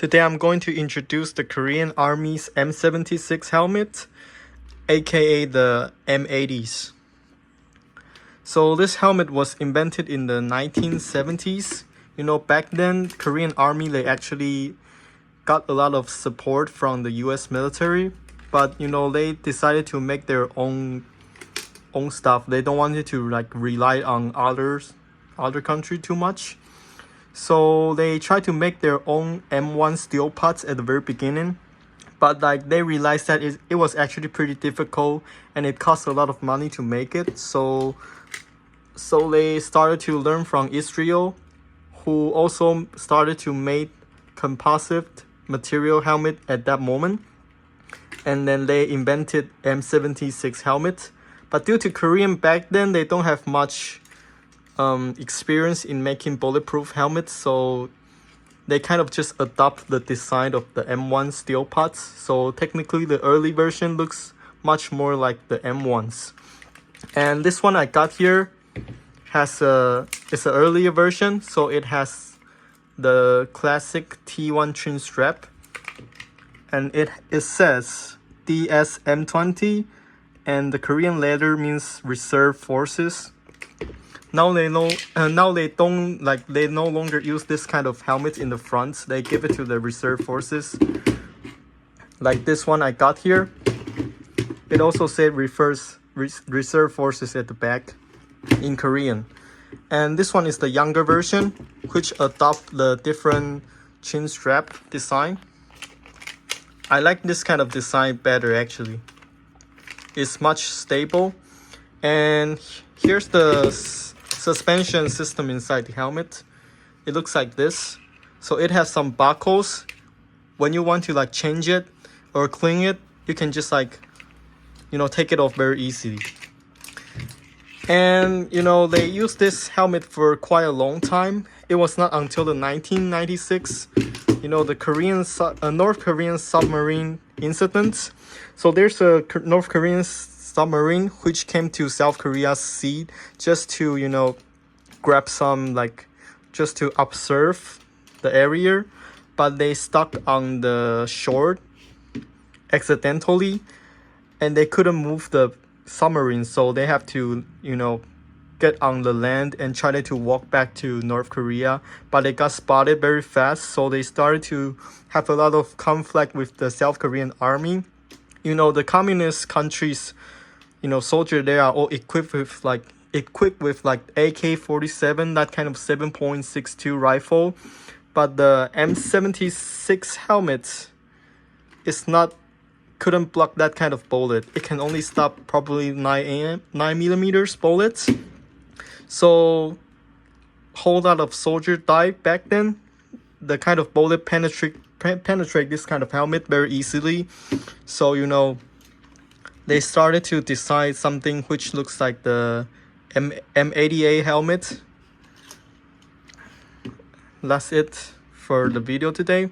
Today I'm going to introduce the Korean Army's M76 helmet, aka the M80s. So this helmet was invented in the 1970s. Back then, Korean Army, they actually got a lot of support from the US military, but they decided to make their own stuff. They don't want it to rely on other country too much. So they tried to make their own M1 steel parts at the very beginning, but they realized that it was actually pretty difficult and it cost a lot of money to make it. So they started to learn from Israel, who also started to make composite material helmet at that moment, and then they invented M76 helmet. But due to Korean back then, they don't have much experience in making bulletproof helmets, so they kind of just adopt the design of the M1 steel parts. So technically the early version looks much more like the M1s. And this one I got here it's an earlier version, so it has the classic T1 chin strap, and it says DS M20, and the Korean letter means reserve forces. Now they no longer use this kind of helmet in the front. They give it to the reserve forces. Like this one I got here, it also said reserve forces at the back in Korean. And this one is the younger version, which adopt the different chin strap design. I like this kind of design better actually. It's much stable. And here's the suspension system inside the helmet. It looks like this. So it has some buckles. When you want to change it or clean it, you can just take it off very easily. And they used this helmet for quite a long time. It was not until the 1996, the North Korean submarine incident. So there's a North Korean submarine which came to South Korea's sea just to grab some just to observe the area, but they stuck on the shore accidentally and they couldn't move the submarine, so they have to get on the land and try to walk back to North Korea, but they got spotted very fast. So they started to have a lot of conflict with the South Korean army. The communist countries, soldiers, they are all equipped with AK-47, that kind of 7.62 rifle, but the M76 helmet couldn't block that kind of bullet. It can only stop probably 9mm bullets. So whole lot of soldiers died back then. The kind of bullet penetrate this kind of helmet very easily. So they started to design something which looks like the M80 helmet. That's it for the video today.